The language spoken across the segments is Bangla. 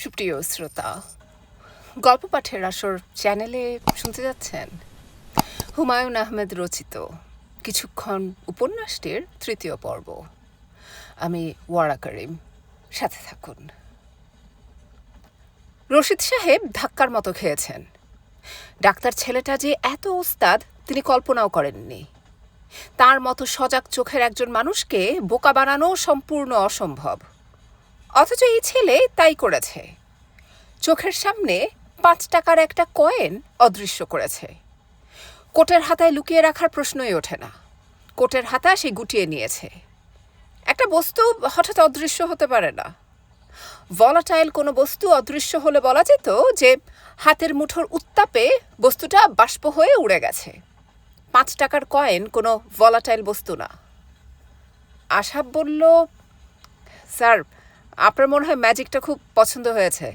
সুপ্রিয় শ্রোতা, গল্প পাঠের আসর চ্যানেলে শুনতে যাচ্ছেন হুমায়ুন আহমেদ রচিত কিছুক্ষণ উপন্যাসটির তৃতীয় পর্ব। আমি ওয়ারা করিম, সাথে থাকুন। রশিদ সাহেব ধাক্কার মতো খেয়েছেন। ডাক্তার ছেলেটা যে এত ওস্তাদ তিনি কল্পনাও করেননি। তার মতো সজাগ চোখের একজন মানুষকে বোকা বানানো সম্পূর্ণ অসম্ভব, অথচ এই ছেলে তাই করেছে। চোখের সামনে 5 টাকার একটা কয়েন অদৃশ্য করেছে। কোটের হাতায় লুকিয়ে রাখার প্রশ্নই ওঠে না। কোটের হাতা সে গুটিয়ে নিয়েছে। একটা বস্তু হঠাৎ অদৃশ্য হতে পারে না। ভলাটাইল কোনো বস্তু অদৃশ্য হলে বলা যেত যে হাতের মুঠোর উত্তাপে বস্তুটা বাষ্প হয়ে উড়ে গেছে। 5 টাকার কয়েন কোনো ভলাটাইল বস্তু না। আশাব বলল, স্যার, আপনার মনে হয় ম্যাজিকটা খুব পছন্দ হয়েছে।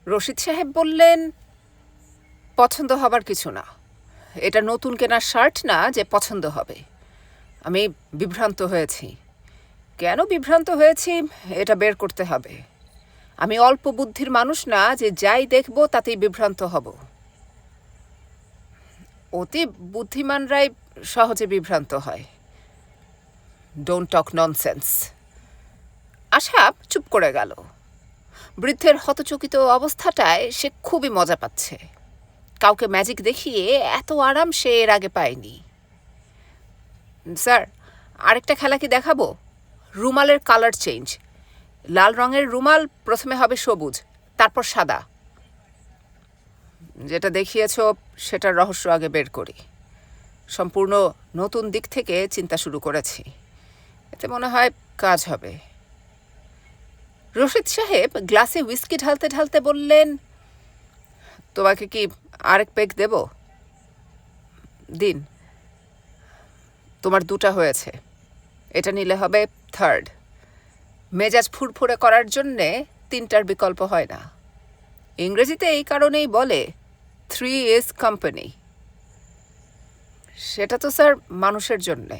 রশিদ সাহেব বললেন, পছন্দ হবার কিছু না। এটা নতুন কেনার শার্ট না যে পছন্দ হবে। আমি বিভ্রান্ত হয়েছি। কেন বিভ্রান্ত হয়েছি এটা বের করতে হবে। আমি অল্প বুদ্ধির মানুষ না যে যাই দেখব তাতেই বিভ্রান্ত হব। অতি বুদ্ধিমানরাই সহজে বিভ্রান্ত হয়। Don't talk nonsense. আশাব চুপ করে গেল। বৃদ্ধের হতচকিত অবস্থাটায় সে খুবই মজা পাচ্ছে। কাউকে ম্যাজিক দেখিয়ে এত আরাম সে এর আগে পায়নি। স্যার, আরেকটা খেলা কি দেখাবো? রুমালের কালার চেঞ্জ। লাল রঙের রুমাল প্রথমে হবে সবুজ, তারপর সাদা। যেটা দেখিয়েছ সেটার রহস্য আগে বের করি। সম্পূর্ণ নতুন দিক থেকে চিন্তা শুরু করেছি। এতে মনে হয় কাজ হবে। রশিদ সাহেব গ্লাসে হুইস্কি ঢালতে ঢালতে বললেন, তোমাকে কি আরেক পেগ দেব? দিন। তোমার 2টা হয়েছে, এটা নিলে হবে 3rd। মেজাজ ফুরফুরে করার জন্যে 3টার বিকল্প হয় না। ইংরেজিতে এই কারণেই বলে 3 is company। সেটা তো স্যার মানুষের জন্যে।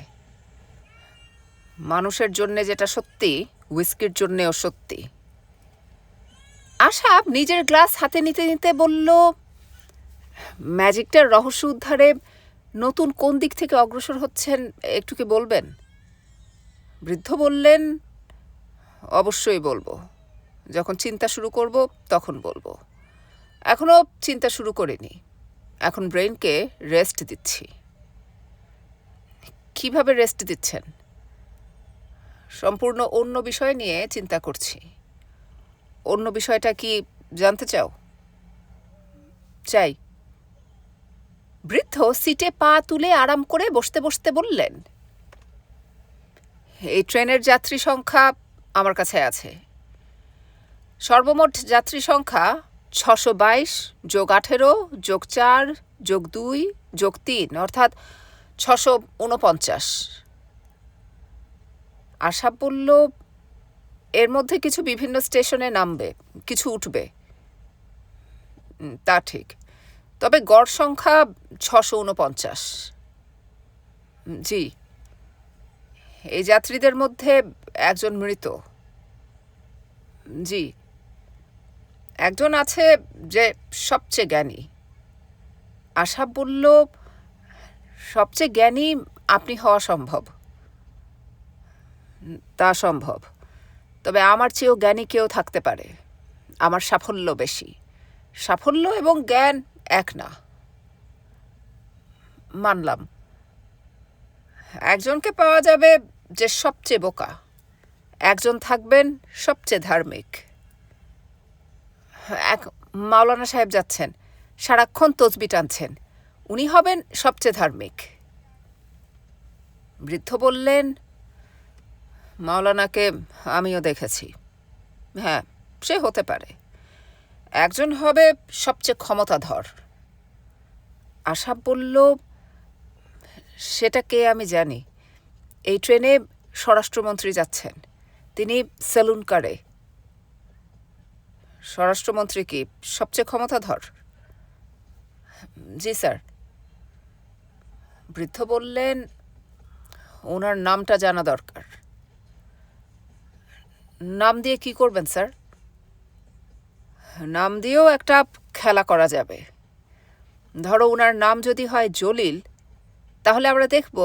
মানুষের জন্যে যেটা সত্যি, হুইস্কির জন্যেও সত্যি। আশাব নিজের গ্লাস হাতে নিতে নিতে বলল, ম্যাজিকটার রহস্য উদ্ধারে নতুন কোন দিক থেকে অগ্রসর হচ্ছেন একটু কি বলবেন? বৃদ্ধ বললেন, অবশ্যই বলবো। যখন চিন্তা শুরু করব তখন বলবো। এখনো চিন্তা শুরু করিনি। এখন ব্রেইনকে রেস্ট দিচ্ছি। কিভাবে রেস্ট দিচ্ছেন? সম্পূর্ণ অন্য বিষয় নিয়ে চিন্তা করছি। অন্য বিষয়টা কি জানতে চাও? চাই। বৃদ্ধ সিটে পা তুলে আরাম করে বসতে বসতে বললেন, এই ট্রেনের যাত্রী সংখ্যা আমার কাছে আছে। সর্বমোট যাত্রী সংখ্যা 622 যোগ 18 যোগ 4 যোগ 2 যোগ 3, অর্থাৎ 649। আশাব বলল, এর মধ্যে কিছু বিভিন্ন স্টেশনে নামবে, কিছু উঠবে। তা ঠিক, তবে গড় সংখ্যা 649। জি। এই যাত্রীদের মধ্যে একজন মৃত। জি। একজন আছে যে সবচেয়ে জ্ঞানী। আশাব বলল, সবচেয়ে জ্ঞানী আপনি হওয়া সম্ভব। তা সম্ভব, তবে আমার চেয়েও জ্ঞানী কেউ থাকতে পারে। আমার সাফল্য বেশি। সাফল্য এবং জ্ঞান এক না। মানলাম। একজনকে পাওয়া যাবে যে সবচেয়ে বোকা, একজন থাকবেন সবচেয়ে ধার্মিক। এক মাওলানা সাহেব যাচ্ছেন, সারাক্ষণ তসবি টানছেন, উনি হবেন সবচেয়ে ধার্মিক। বৃদ্ধ বললেন, মাওলানাকে আমিও দেখেছি। হ্যাঁ, সে হতে পারে। একজন হবে সবচেয়ে ক্ষমতাধর। আশাব বলল, সেটা কে আমি জানি। এই ট্রেনে স্বরাষ্ট্রমন্ত্রী যাচ্ছেন, তিনি সেলুন কারে। স্বরাষ্ট্রমন্ত্রী কি সবচেয়ে ক্ষমতাধর? জি স্যার। বৃদ্ধ বললেন, ওনার নামটা জানা দরকার। নাম দিয়ে কি করবেন স্যার? নাম দিয়েও একটা খেলা করা যাবে। ধরো ওনার নাম যদি হয় জলিল, তাহলে আমরা দেখব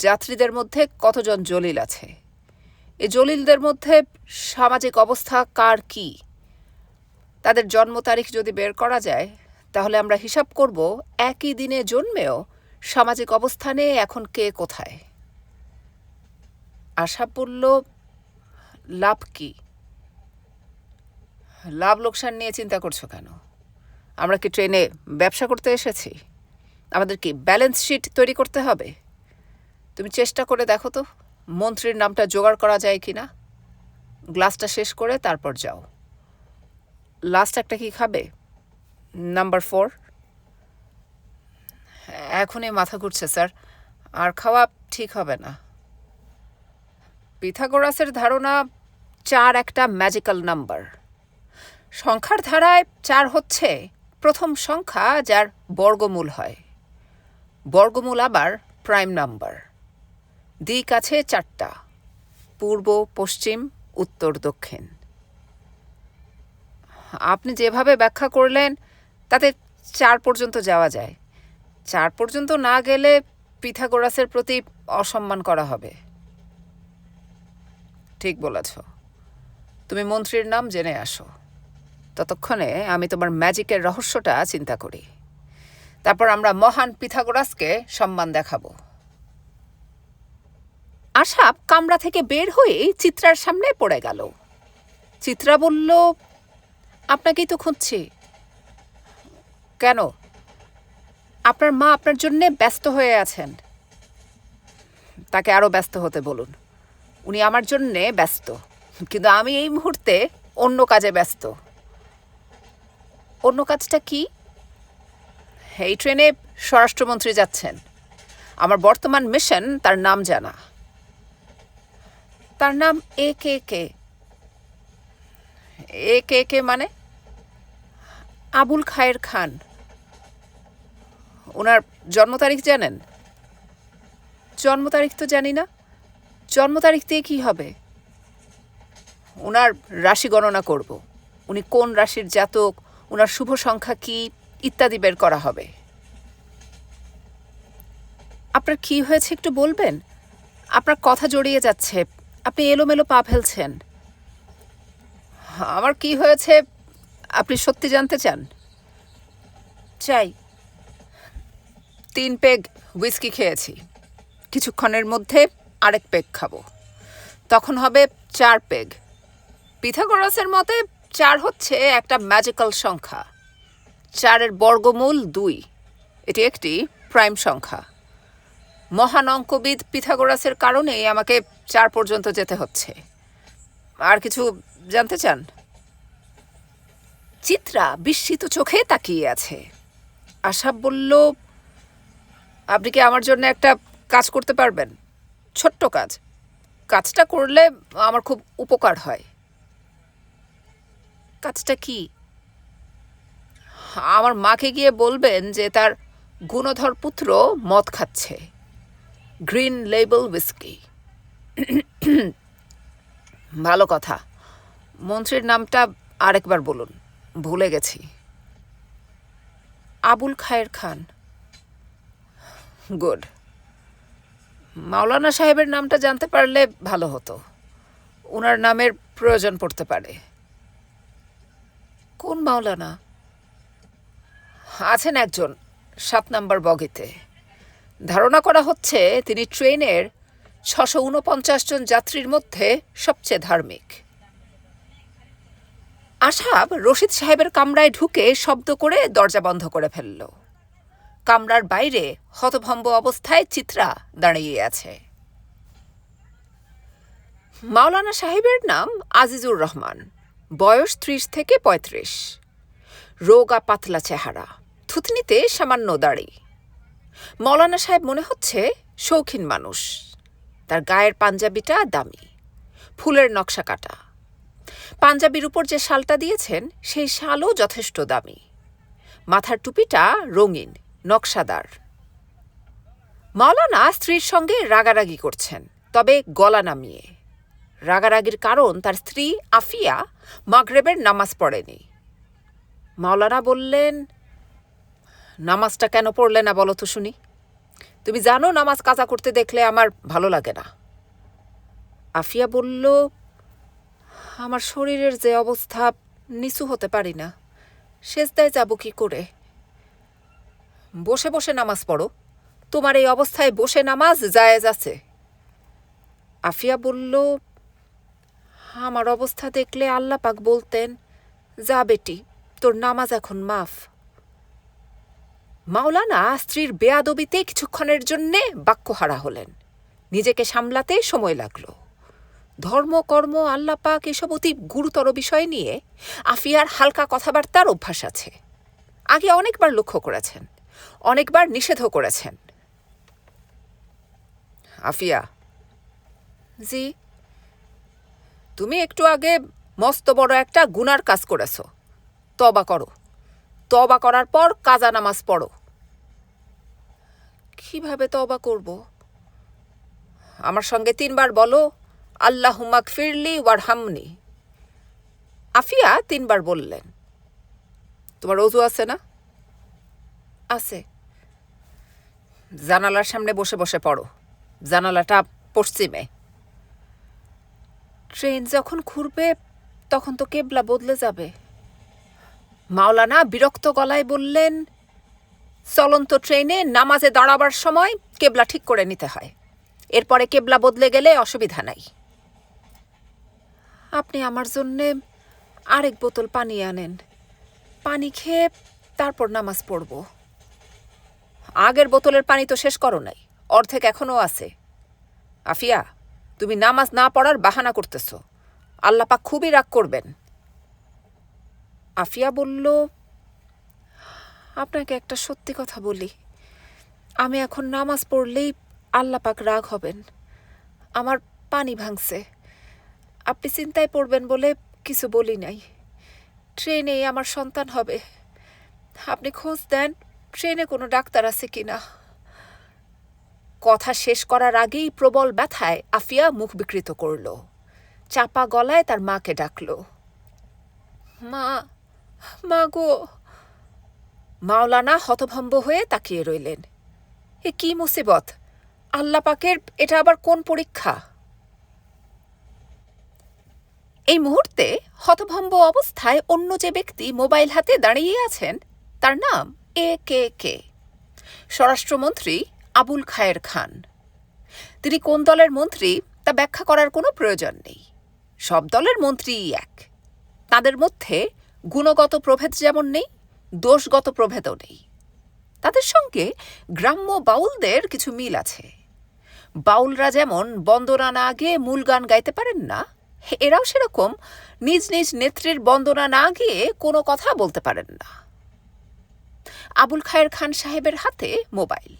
যাত্রীদের মধ্যে কতজন জলিল আছে। এই জলিলদের মধ্যে সামাজিক অবস্থা কার কি, তাদের জন্ম তারিখ যদি বের করা যায়, তাহলে আমরা হিসাব করব একই দিনে জন্মেও সামাজিক অবস্থানে এখন কে কোথায়। আশা বলল, লাভ কি? লাভ লোকসান নিয়ে চিন্তা করছো কেন? আমরা কি ট্রেনে ব্যবসা করতে এসেছি? আমাদের কি ব্যালেন্স শিট তৈরি করতে হবে? তুমি চেষ্টা করে দেখো তো মন্ত্রীর নামটা জোগাড় করা যায় কি না। গ্লাসটা শেষ করে তারপর যাও। লাস্ট একটা কি খাবে? নাম্বার 4। এখনই মাথা ঘুরছে স্যার, আর খাওয়া ঠিক হবে না। পিথাগোরাসের ধারণা 4 একটা ম্যাজিক্যাল নাম্বার। সংখ্যার ধারায় 4 হচ্ছে প্রথম সংখ্যা যার বর্গমূল হয়। বর্গমূল আবার প্রাইম নাম্বার। দিক আছে 4টা: পূর্ব, পশ্চিম, উত্তর, দক্ষিণ। আপনি যেভাবে ব্যাখ্যা করলেন তাতে 4 পর্যন্ত যাওয়া যায়। 4 পর্যন্ত না গেলে পিথাগোরাসের প্রতি অসম্মান করা হবে। ঠিক বলেছ। তুমি মন্ত্রীর নাম জেনে আসো, ততক্ষণে আমি তোমার ম্যাজিকের রহস্যটা চিন্তা করি। তারপর আমরা মহান পিথাগোরাসকে সম্মান দেখাবো। আশা কামরা থেকে বের হয়ে চিত্রার সামনে পড়ে গেল। চিত্রা বলল, আপনাকেই তো খুঁজছি। কেন? আপনার মা আপনার জন্যে ব্যস্ত হয়ে আছেন। তাকে আরও ব্যস্ত হতে বলুন। উনি আমার জন্যে ব্যস্ত, কিন্তু আমি এই মুহূর্তে অন্য কাজে ব্যস্ত। অন্য কাজটা কি? এই ট্রেনে স্বরাষ্ট্রমন্ত্রী যাচ্ছেন। আমার বর্তমান মিশন তার নাম জানা। তার নাম এ কে কে। এ কে কে মানে? আবুল খায়ের খান। ওনার জন্ম তারিখ জানেন? জন্ম তারিখ তো জানি না। জন্ম তারিখ দিয়ে কী হবে? ওনার রাশি গণনা করব। উনি কোন রাশির জাতক, ওনার শুভ সংখ্যা কি ইত্যাদি বের করা হবে। আপনার কি হয়েছে একটু বলবেন? আপনার কথা জড়িয়ে যাচ্ছে, আপনি এলোমেলো পা ফেলছেন। আমার কি হয়েছে আপনি সত্যি জানতে চান? চাই। 3 পেগ হুইস্কি খেয়েছি, কিছুক্ষণের মধ্যে আরেক পেগ খাবো, তখন হবে 4 পেগ। পিথাগোরাসের মতে 4 হচ্ছে একটা ম্যাজিক্যাল সংখ্যা। 4-এর বর্গমূল 2। এটি একটি প্রাইম সংখ্যা। মহান অঙ্কবিদ পিথাগোরাসের কারণেই আমাকে 4 পর্যন্ত যেতে হচ্ছে। আর কিছু জানতে চান? চিত্রা বিস্মিত চোখে তাকিয়ে আছে। আশা বলল, আপনি কি আমার জন্য একটা কাজ করতে পারবেন? ছোট্ট কাজ। কাজটা করলে আমার খুব উপকার হয়। কাজটা কি? আমার মাকে গিয়ে বলবেন যে তার গুণধর পুত্র মদ খাচ্ছে, গ্রিন লেবেল হুইস্কি। ভালো কথা। মন্ত্রীর নামটা আরেকবার বলুন, ভুলে গেছি। আবুল খায়ের খান। গুড। মাওলানা সাহেবের নামটা জানতে পারলে ভালো হতো। ওনার নামের প্রয়োজন পড়তে পারে। কোন মাওলানা? আছেন একজন 7 নম্বর বগিতে। ধারণা করা হচ্ছে তিনি ট্রেনের 649 জন যাত্রীর মধ্যে সবচেয়ে ধার্মিক। আশাব রশিদ সাহেবের কামরায় ঢুকে শব্দ করে দরজা বন্ধ করে ফেলল। কামরার বাইরে হতভম্ব অবস্থায় চিত্রা দাঁড়িয়ে আছে। মাওলানা সাহেবের নাম আজিজুর রহমান, বয়স 30 থেকে 35, রোগা পাতলা চেহারা, থুতনিতে সামান্য দাড়ি। মাওলানা সাহেব মনে হচ্ছে শৌখিন মানুষ। তার গায়ের পাঞ্জাবিটা দামি, ফুলের নকশা কাটা। পাঞ্জাবির উপর যে শালটা দিয়েছেন সেই শালও যথেষ্ট দামি। মাথার টুপিটা রঙিন, নকশাদার। মাওলানা স্ত্রীর সঙ্গে রাগারাগি করছেন, তবে গলা নামিয়ে। রাগারাগির কারণ তার স্ত্রী আফিয়া মাগরেবের নামাজ পড়েনি। মাওলানা বললেন, নামাজটা কেন পড়লে না বলো তো শুনি? তুমি জানো নামাজ কাজা করতে দেখলে আমার ভালো লাগে না। আফিয়া বলল, আমার শরীরের যে অবস্থা, নিচু হতে পারি না, সেজদায় যাব কি করে? বসে বসে নামাজ পড়ো, তোমার এই অবস্থায় বসে নামাজ জায়েজ আছে। আফিয়া বলল, আমার অবস্থা দেখলে আল্লাহ পাক বলতেন, যা বেটি, তোর নামাজ এখন মাফ। মাওলানা স্ত্রীর বেয়াদবিতে কিছুক্ষণের জন্যে বাক্যহারা হলেন। নিজেকে সামলাতে সময় লাগল। ধর্ম, কর্ম, আল্লাহ পাক এসব অতি গুরুতর বিষয় নিয়ে আফিয়ার হালকা কথাবার্তার অভ্যাস আছে। আগে অনেকবার লক্ষ্য করেছেন, অনেকবার নিষেধও করেছেন। আফিয়া, জি? তুমি একটু আগে মস্ত বড় একটা গুনার কাজ করেছ। তওবা করো, তওবা করার পর কাজা নামাজ পড়ো। কিভাবে তওবা করব? আমার সঙ্গে 3 বার বলো, আল্লাহুম্মা গফিরলি ওয়ারহামনি। আফিয়া 3 বার বললেন। তোমার ওযু আছে না? আছে। জানালার সামনে বসে বসে পড়ো, জানালাটা পশ্চিমে। ট্রেন যখন ঘুরবে তখন তো কেবলা বদলে যাবে। মাওলানা বিরক্ত গলায় বললেন, চলন্ত ট্রেনে নামাজে দাঁড়াবার সময় কেবলা ঠিক করে নিতে হয়, এরপরে কেবলা বদলে গেলে অসুবিধা নাই। আপনি আমার জন্যে আরেক বোতল পানি আনেন, পানি খেয়ে তারপর নামাজ পড়ব। আগের বোতলের পানি তো শেষ করো নাই, অর্ধেক এখনও আছে। আফিয়া, তুমি নামাজ না পড়ার বাহানা করতেছ, আল্লাহ পাক খুবই রাগ করবেন। আফিয়া বলল, আপনাকে একটা সত্যি কথা বলি, আমি এখন নামাজ পড়লেই আল্লাহ পাক রাগ হবেন। আমার পানি ভাঙছে, আপনি চিন্তায় পড়বেন বলে কিছু বলি নাই। ট্রেনে আমার সন্তান হবে, আপনি খোঁজ দেন ট্রেনে কোনো ডাক্তার আছে কিনা। কথা শেষ করার আগেই প্রবল ব্যথায় আফিয়া মুখ বিকৃত করল। চাপা গলায় তার মাকে ডাকল, মা, মা গো। মাওলানা হতভম্ব হয়ে তাকিয়ে রইলেন। এ কি মুসিবত! আল্লাহ পাকের এটা আবার কোন পরীক্ষা? এই মুহূর্তে হতভম্ব অবস্থায় অন্য যে ব্যক্তি মোবাইল হাতে দাঁড়িয়ে আছেন, তার নাম AKK, স্বরাষ্ট্রমন্ত্রী আবুল খায়ের খান। তিনি কোন দলের মন্ত্রী তা ব্যাখ্যা করার কোনো প্রয়োজন নেই। সব দলের মন্ত্রীই এক। তাদের মধ্যে গুণগত প্রভেদ যেমন নেই, দোষগত প্রভেদও নেই। তাদের সঙ্গে গ্রাম্য বাউলদের কিছু মিল আছে। বাউলরা যেমন বন্দনা না গেয়ে মূল গান গাইতে পারেন না, এরাও সেরকম নিজ নিজ নেত্রীর বন্দনা না গিয়ে কোনো কথা বলতে পারেন না। আবুল খায়ের খান সাহেবের হাতে মোবাইল।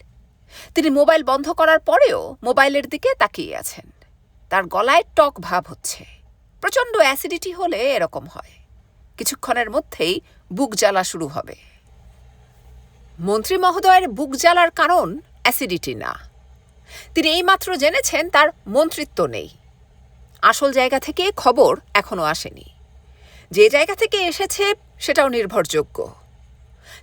তিনি মোবাইল বন্ধ করার পরেও মোবাইলের দিকে তাকিয়ে আছেন। তার গলায় টক ভাব হচ্ছে। প্রচণ্ড অ্যাসিডিটি হলে এরকম হয়, কিছুক্ষণের মধ্যেই বুক জ্বালা শুরু হবে। মন্ত্রী মহোদয়ের বুক জ্বালার কারণ অ্যাসিডিটি না। তিনি এইমাত্র জেনেছেন তার মন্ত্রিত্ব নেই। আসল জায়গা থেকে খবর এখনো আসেনি। যে জায়গা থেকে এসেছে সেটাও নির্ভরযোগ্য।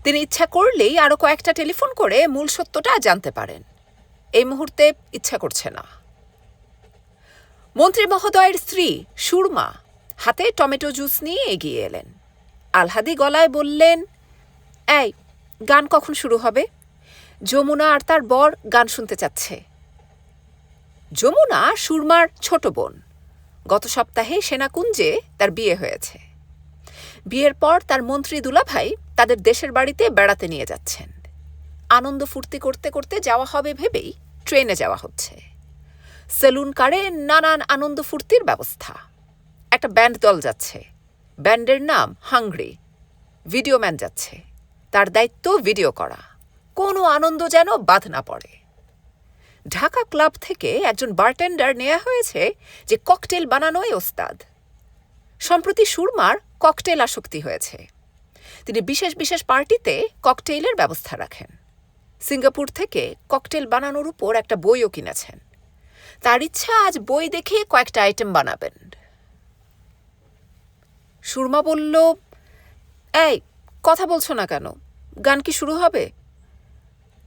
তিনি ইচ্ছা করলেই আরও কয়েকটা টেলিফোন করে মূল সত্যটা জানতে পারেন। এই মুহূর্তে ইচ্ছা করছে না। মন্ত্রী মহোদয়ের স্ত্রী সুরমা হাতে টমেটো জুস নিয়ে এগিয়ে এলেন। আলহাদি গলায় বললেন, এই, গান কখন শুরু হবে? যমুনা আর তার বর গান শুনতে চাচ্ছে। যমুনা সুরমার ছোট বোন। গত সপ্তাহে সেনাকুঞ্জে তার বিয়ে হয়েছে। বিয়ের পর তার মন্ত্রী দুলাভাই তাদের দেশের বাড়িতে বেড়াতে নিয়ে যাচ্ছেন। আনন্দ ফুর্তি করতে করতে যাওয়া হবে ভেবেই ট্রেনে যাওয়া হচ্ছে। সেলুন কারে নানান আনন্দ ফুর্তির ব্যবস্থা। একটা ব্যান্ড দল যাচ্ছে, ব্যান্ডের নাম হাংরি। ভিডিওম্যান যাচ্ছে, তার দায়িত্ব ভিডিও করা, কোনো আনন্দ যেন বাদ না পড়ে। ঢাকা ক্লাব থেকে একজন বারটেন্ডার নেওয়া হয়েছে যে ককটেল বানানোয় ওস্তাদ। সম্প্রতি সুরমার ককটেল আসক্তি হয়েছে। তিনি বিশেষ বিশেষ পার্টিতে ককটেইলের ব্যবস্থা রাখেন। সিঙ্গাপুর থেকে ককটেল বানানোর উপর একটা বইও কিনেছেন। তার ইচ্ছা আজ বই দেখে কয়েকটা আইটেম বানাবেন। সুরমা বলল, এই, কথা বলছো না কেন? গান কি শুরু হবে?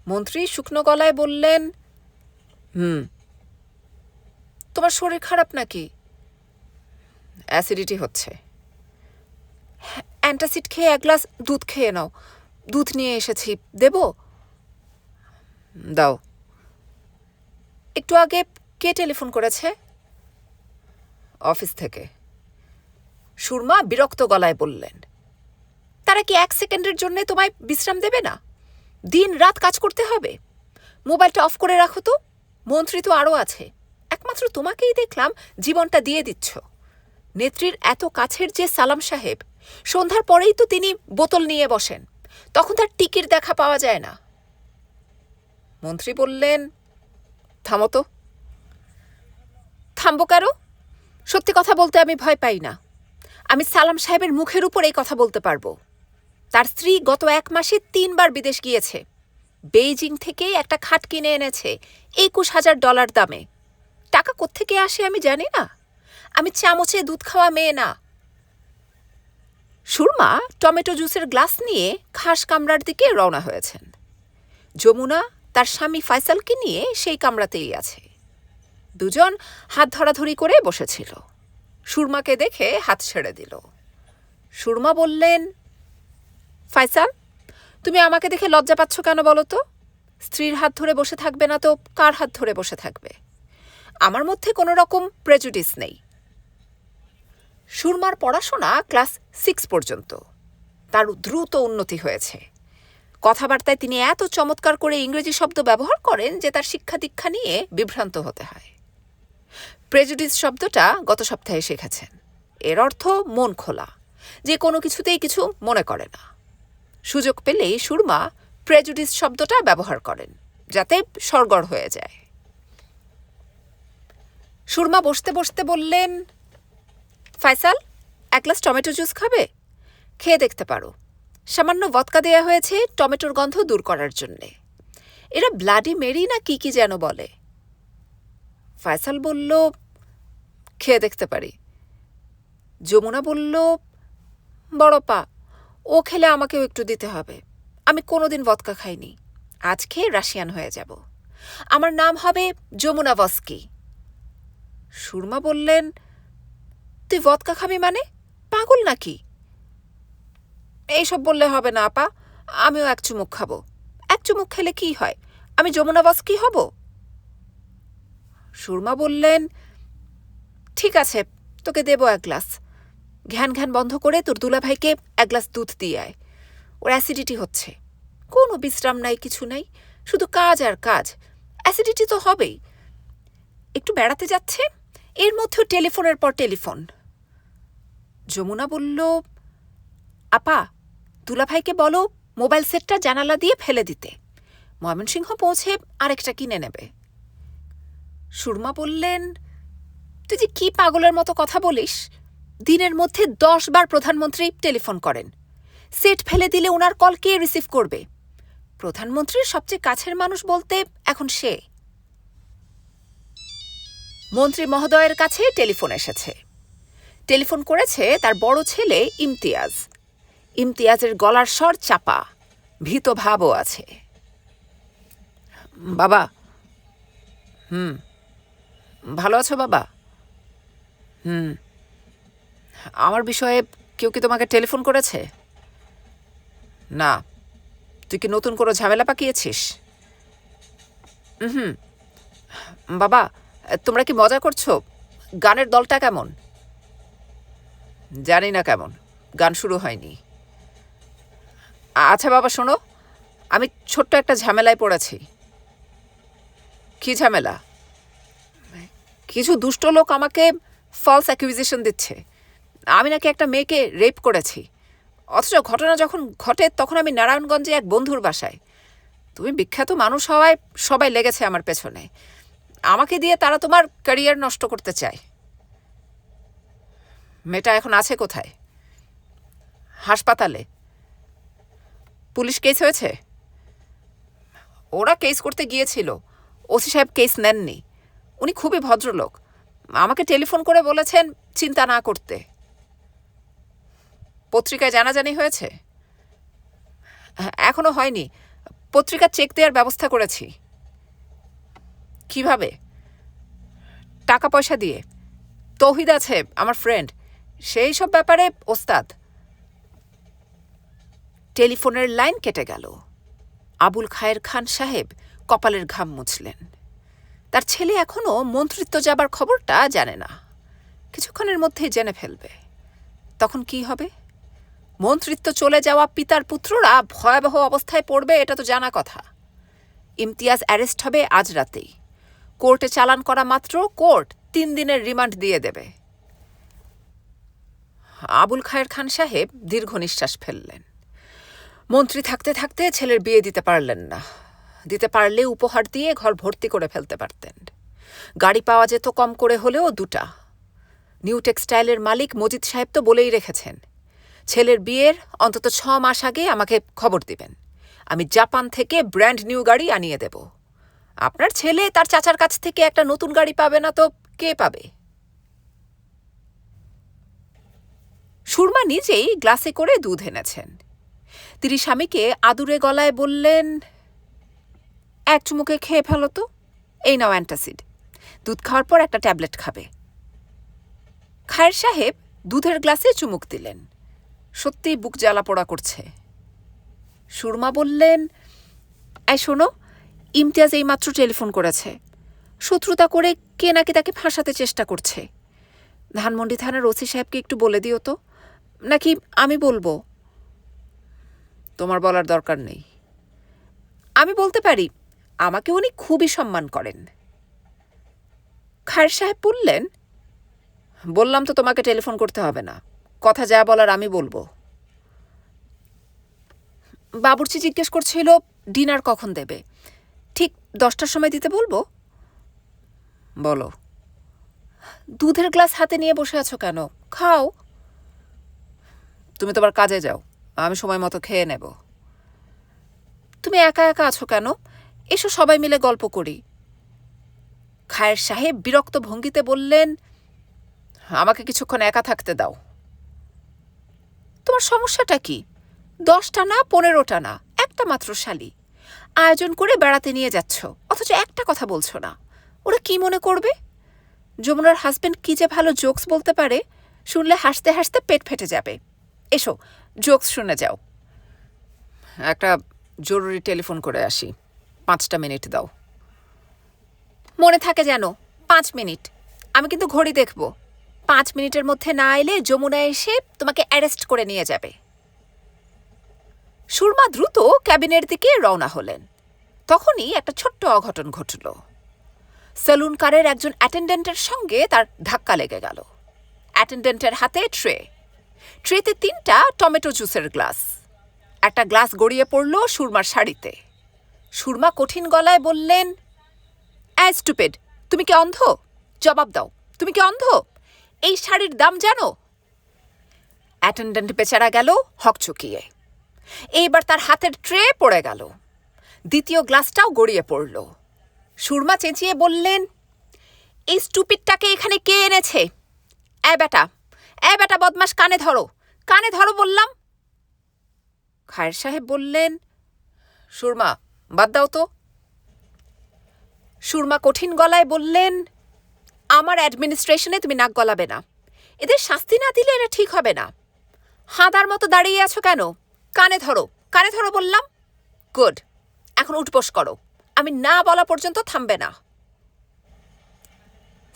মন্ত্রী শুকনো গলায় বললেন, হুম। তোমার শরীর খারাপ নাকি? অ্যাসিডিটি হচ্ছে। অ্যান্টাসিড খেয়ে এক গ্লাস দুধ খেয়ে নাও। দুধ নিয়ে এসেছি, দেব? দাও। একটু আগে কে টেলিফোন করেছে? অফিস থেকে। সুরমা বিরক্ত গলায় বললেন, তারা কি 1 সেকেন্ডের জন্য তোমায় বিশ্রাম দেবে না? দিন রাত কাজ করতে হবে। মোবাইলটা অফ করে রাখো তো। মন্ত্রী তো আরও আছে। একমাত্র তোমাকেই দেখলাম জীবনটা দিয়ে দিচ্ছ। নেত্রীর এত কাছের যে সালাম সাহেব, সন্ধ্যার পরেই তো তিনি বোতল নিয়ে বসেন। তখন তার টিকির দেখা পাওয়া যায় না। মন্ত্রী বললেন, থামো তো। থামবো কেন? সত্যি কথা বলতে আমি ভয় পাই না। আমি সালাম সাহেবের মুখের উপর এই কথা বলতে পারবো। তার স্ত্রী গত 1 মাসে 3 বার বিদেশ গিয়েছে। বেইজিং থেকে একটা খাট কিনে এনেছে $21,000 দামে। টাকা কোত্থেকে আসে আমি জানি না। আমি চামচে দুধ খাওয়া মেয়ে না। সুরমা টমেটো জুসের গ্লাস নিয়ে খাস কামরার দিকে রওনা হয়েছেন। যমুনা তার স্বামী ফয়সালকে নিয়ে সেই কামরাতেই আছে। দুজন হাত ধরাধরি করে বসেছিল। সুরমাকে দেখে হাত ছেড়ে দিল। সুরমা বললেন, ফয়সাল, তুমি আমাকে দেখে লজ্জা পাচ্ছ কেন বলো তো? স্ত্রীর হাত ধরে বসে থাকবে না তো কার হাত ধরে বসে থাকবে? আমার মধ্যে কোনো রকম প্রেজুডিস নেই। সুরমার পড়াশোনা ক্লাস 6 পর্যন্ত। তার দ্রুত উন্নতি হয়েছে। কথাবার্তায় তিনি এত চমৎকার করে ইংরেজি শব্দ ব্যবহার করেন যে তার শিক্ষা দীক্ষা নিয়ে বিভ্রান্ত হতে হয়। প্রেজুডিস শব্দটা গত সপ্তাহে শিখেছেন। এর অর্থ মন খোলা, যে কোনো কিছুতেই কিছু মনে করে না। সুযোগ পেলেই সুরমা প্রেজুডিস শব্দটা ব্যবহার করেন, যাতে সরগড় হয়ে যায়। সুরমা বসতে বসতে বললেন, ফয়সাল, 1 গ্লাস টমেটো জুস খাবে? খেয়ে দেখতে পারো। সামান্য ভদকা দেয়া হয়েছে টমেটোর গন্ধ দূর করার জন্যে। এরা ব্লাডি মেরি না কি কি যেন বলে। ফয়সাল বলল, খেয়ে দেখতে পারি। যমুনা বলল, বড় পা, ও খেলে আমাকেও একটু দিতে হবে। আমি কোনোদিন ভদকা খাইনি। আজ খেয়ে রাশিয়ান হয়ে যাব। আমার নাম হবে যমুনা ভস্কি। সুরমা বললেন, তুই ভদকা খাবি মানে? পাগল নাকি? এইসব বললে হবে না আপা, আমিও 1 চুমুক খাবো। 1 চুমুক খেলে কি হয়? আমি যমুনা ভস্কি হব? সুরমা বললেন, ঠিক আছে, তোকে দেব 1 গ্লাস। ঘ্যান ঘ্যান বন্ধ করে তোর দুলাভাইকে 1 গ্লাস দুধ দিয়ে আয়। ওর অ্যাসিডিটি হচ্ছে। কোনো বিশ্রাম নাই, কিছু নাই, শুধু কাজ আর কাজ। অ্যাসিডিটি তো হবেই। একটু বেড়াতে যাচ্ছে, এর মধ্যেও টেলিফোনের পর টেলিফোন। যমুনা বলল, আপা, দুলাভাইকে বলো মোবাইল সেটটা জানালা দিয়ে ফেলে দিতে। ময়মনসিংহ পৌঁছে আরেকটা কিনে নেবে। সুরমা বললেন, তুই যে কি পাগলের মতো কথা বলিস? দিনের মধ্যে 10 বার প্রধানমন্ত্রী টেলিফোন করেন। সেট ফেলে দিলে ওনার কল কে রিসিভ করবে? প্রধানমন্ত্রীর সবচেয়ে কাছের মানুষ বলতে এখন সে। মন্ত্রী মহোদয়ের কাছে টেলিফোন এসেছে। টেলিফোন করেছে তার বড় ছেলে ইমতিয়াজ। ইমতিয়াজের গলার স্বর চাপা, ভীত ভাবও আছে। বাবা। ভালো আছো বাবা? আমার বিষয়ে কেউ কি তোমাকে টেলিফোন করেছে? না। তুই কি নতুন কোনো ঝামেলা পাকিয়েছিস? বাবা, তোমরা কি মজা করছো? গানের দলটা কেমন? জানি না কেমন, গান শুরু হয়নি। আচ্ছা বাবা শোনো, আমি ছোট্ট একটা ঝামেলায় পড়েছি। কি ঝামেলা? কিছু দুষ্ট লোক আমাকে ফলস অ্যাকুইজিশন দিচ্ছে। আমি নাকি একটা মেয়েকে রেপ করেছি। অথচ ঘটনা যখন ঘটে তখন আমি নারায়ণগঞ্জে এক বন্ধুর বাসায়। তুমি বিখ্যাত মানুষ হওয়ায় সবাই লেগেছে আমার পেছনে। আমাকে দিয়ে তারা তোমার ক্যারিয়ার নষ্ট করতে চায়। মেয়েটা এখন আছে কোথায়? হাসপাতালে। পুলিশ কেস হয়েছে? ওরা কেস করতে গিয়েছিল, ওসি সাহেব কেস নেননি। উনি খুবই ভদ্রলোক। আমাকে টেলিফোন করে বলেছেন চিন্তা না করতে। পত্রিকায় জানাজানি হয়েছে? এখনো হয়নি, পত্রিকা চেক দেওয়ার ব্যবস্থা করেছি। কিভাবে? টাকা পয়সা দিয়ে। তৌহিদ আছে আমার ফ্রেন্ড, সেই সব ব্যাপারে ওস্তাদ। টেলিফোনের লাইন কেটে গেল। আবুল খায়ের খান সাহেব কপালের ঘাম মুছলেন। তার ছেলে এখনো মন্ত্রিত্ব যাবার খবরটা জানে না, কিছুক্ষণের মধ্যেই জেনে ফেলবে। তখন কি হবে? মন্ত্রিত্ব চলে যাওয়া পিতার পুত্ররা ভয়াবহ অবস্থায় পড়বে, এটা তো জানা কথা। ইমতিয়াজ অ্যারেস্ট হবে আজ রাতেই। কোর্টে চালান করা মাত্র কোর্ট 3 দিনের রিমান্ড দিয়ে দেবে। আবুল খায়ের খান সাহেব দীর্ঘ নিঃশ্বাস ফেললেন। মন্ত্রী থাকতে থাকতে ছেলের বিয়ে দিতে পারলেন না। দিতে পারলে উপহার দিয়ে ঘর ভর্তি করে ফেলতে পারতেন। গাড়ি পাওয়া যেত কম করে হলেও 2টা। নিউ টেক্সটাইলের মালিক মজিদ সাহেব তো বলেই রেখেছেন, ছেলের বিয়ের অন্তত 6 মাস আগে আমাকে খবর দিবেন। আমি জাপান থেকে ব্র্যান্ড নিউ গাড়ি আনিয়ে দেব। আপনার ছেলে তার চাচার কাছ থেকে একটা নতুন গাড়ি পাবে না তো কে পাবে? সুরমা নিজেই গ্লাসে করে দুধ এনেছেন। তিনি স্বামীকে আদুরে গলায় বললেন, 1 চুমুকে খেয়ে ফেলো তো, এই নাও অ্যান্টাসিড। দুধ খাওয়ার পর একটা ট্যাবলেট খাবে। খায়ের সাহেব দুধের গ্লাসে চুমুক দিলেন। সত্যিই বুক জ্বালা পোড়া করছে। সুরমা বললেন, এই শোনো, ইমতিয়াজ এইমাত্র টেলিফোন করেছে। শত্রুতা করে কে নাকি তাকে ফাঁসাতে চেষ্টা করছে। ধানমন্ডি থানার ওসি সাহেবকে একটু বলে দিও তো, নাকি আমি বলবো? তোমার বলার দরকার নেই। আমি বলতে পারি, আমাকে উনি খুবই সম্মান করেন। খায়ের সাহেব বললেন, বললাম তো তোমাকে টেলিফোন করতে হবে না, কথা যা বলার আমি বলবো। বাবুর্চি জিজ্ঞেস করছিল ডিনার কখন দেবে। ঠিক 10টার সময় দিতে বলবো? বলো। দুধের গ্লাস হাতে নিয়ে বসে আছো কেন? খাও। তুমি তোমার কাজে যাও, আমি সময় মতো খেয়ে নেব। তুমি একা একা আছো কেন? এসো সবাই মিলে গল্প করি। খায়ের সাহেব বিরক্ত ভঙ্গিতে বললেন, আমাকে কিছুক্ষণ একা থাকতে দাও। তোমার সমস্যাটা কি? 10টা না 15টা না, একটা মাত্র শালি। আয়োজন করে বেড়াতে নিয়ে যাচ্ছ, অথচ একটা কথা বলছো না। ওরা কি মনে করবে? যমুনার হাজবেন্ড কি যে ভালো জোকস বলতে পারে, শুনলে হাসতে হাসতে পেট ফেটে যাবে। এসো জোকস শুনে যাও। একটা জরুরি টেলিফোন করে আসি, 5টা মিনিট দাও। মনে থাকে যেন 5 মিনিট। আমি কিন্তু ঘড়ি দেখব। 5 মিনিটের মধ্যে না এলে যমুনা এসে তোমাকে অ্যারেস্ট করে নিয়ে যাবে। সুরমা দ্রুত ক্যাবিনের দিকে রওনা হলেন। তখনই একটা ছোট্ট অঘটন ঘটল। সেলুন কারের একজন অ্যাটেন্ডেন্টের সঙ্গে তার ধাক্কা লেগে গেল। অ্যাটেন্ডেন্টের হাতে ট্রেতে 3টা টমেটো জুসের গ্লাস। একটা গ্লাস গড়িয়ে পড়ল সুরমার শাড়িতে। সুরমা কঠিন গলায় বললেন, স্টুপিড, তুমি কি অন্ধ? জবাব দাও, তুমি কি অন্ধ? এই শাড়ির দাম জানো? অ্যাটেন্ডেন্ট বেচারা গেল হকচকিয়ে। এইবার তার হাতের ট্রে পড়ে গেল। দ্বিতীয় গ্লাসটাও গড়িয়ে পড়ল। সুরমা চেঁচিয়ে বললেন, এই স্টুপিডটাকে এখানে কে এনেছে? এ বেটা বদমাস, কানে ধরো বললাম। খায়ের সাহেব বললেন, সুরমা বাদ দাও তো। সুরমা কঠিন গলায় বললেন, আমার অ্যাডমিনিস্ট্রেশনে তুমি নাক গলাবে না। এদের শাস্তি না দিলে এটা ঠিক হবে না। হাঁদার মতো দাঁড়িয়ে আছো কেন? কানে ধরো বললাম। গুড, এখন উঠবোস করো, আমি না বলা পর্যন্ত থামবে না।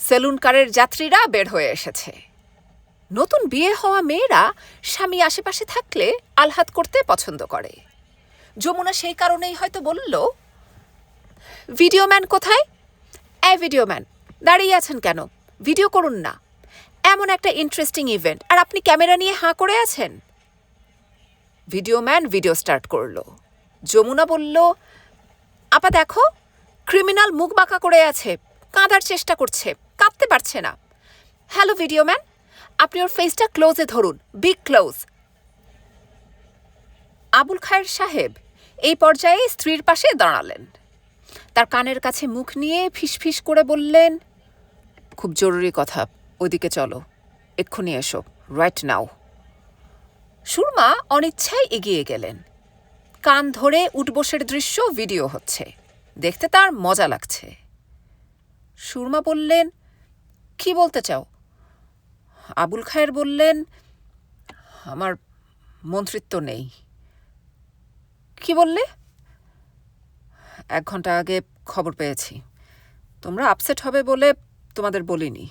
সেলুন কারের যাত্রীরা বের হয়ে এসেছে। নতুন বিয়ে হওয়া মেয়েরা স্বামী আশেপাশে থাকলে আলহাত করতে পছন্দ করে। যমুনা সেই কারণেই হয়তো বলল, ভিডিও ম্যান কোথায়? ভিডিও ম্যান, দাঁড়িয়ে আছেন কেন? ভিডিও করুন না। এমন একটা ইন্টারেস্টিং ইভেন্ট, আর আপনি ক্যামেরা নিয়ে হাঁ করে আছেন। ভিডিও ম্যান ভিডিও স্টার্ট করলো। যমুনা বলল, আপা দেখো, ক্রিমিনাল মুখ বাঁকা করে আছে, কাঁদার চেষ্টা করছে, কাঁদতে পারছে না। হ্যালো ভিডিও ম্যান, আপনি ওর ফেসটা ক্লোজে ধরুন, বিগ ক্লোজ। আবুল খায়ের সাহেব এই পর্যায়ে স্ত্রীর পাশে দাঁড়ালেন। তার কানের কাছে মুখ নিয়ে ফিসফিস করে বললেন, খুব জরুরি কথা, ওদিকে চলো, এক্ষুনি এসো, রাইট নাও। সুরমা অনিচ্ছায় এগিয়ে গেলেন। কান ধরে উঠবসের দৃশ্য ভিডিও হচ্ছে, দেখতে তার মজা লাগছে। সুরমা বললেন, কি বলতে চাও? আবুল খায়ের বললেন, আমার মন্ত্রিত্ব নেই। কি বললে? 1 ঘন্টা আগে খবর পেয়েছি, তোমরা আপসেট হবে বলে তোমাদের বলিনি।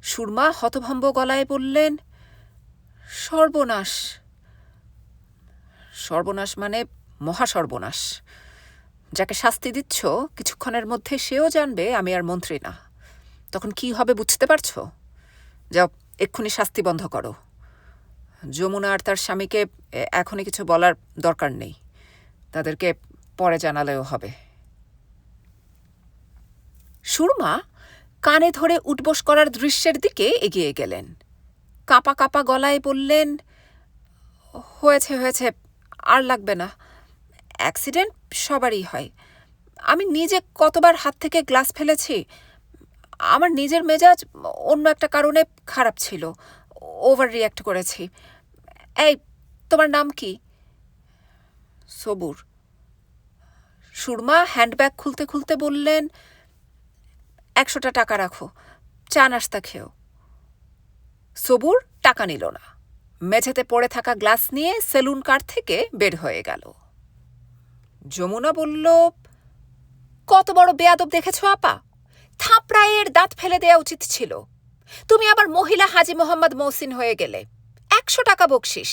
সুরমা হতভম্ব গলায় বললেন, সর্বনাশ। সর্বনাশ মানে মহাসর্বনাশ। যাকে শাস্তি দিচ্ছ কিছুক্ষণের মধ্যে সেও জানবে আমি আর মন্ত্রী না। তখন কি হবে বুঝতে পারছো? যাও, এক্ষুনি শাস্তি বন্ধ করো। যমুনা আর তার স্বামীকে এখনই কিছু বলার দরকার নেই, তাদেরকে পরে জানালেও হবে। সুরমা কানে ধরে উঠবস করার দৃশ্যের দিকে এগিয়ে গেলেন। কাঁপা কাঁপা গলায় বললেন, হয়েছে হয়েছে, আর লাগবে না। অ্যাক্সিডেন্ট সবারই হয়। আমি নিজে কতবার হাত থেকে গ্লাস ফেলেছি। আমার নিজের মেজাজ অন্য একটা কারণে খারাপ ছিল, ওভার রিয়্যাক্ট করেছি। এই, তোমার নাম কি? সবুর। সুরমা হ্যান্ডব্যাগ খুলতে খুলতে বললেন, 100টা টাকা রাখো, চা নাস্তা খেও। সবুর টাকা নিল না, মেঝেতে পড়ে থাকা গ্লাস নিয়ে সেলুন কার থেকে বের হয়ে গেল। যমুনা বলল, কত বড় বেয়াদব দেখেছ আপা, থাপড়াইয়ের দাঁত ফেলে দেয়া উচিত ছিল। তুমি আবার মহিলা হাজী মোহাম্মদ মহসিন হয়ে গেলে। 100 টাকা বকশিস।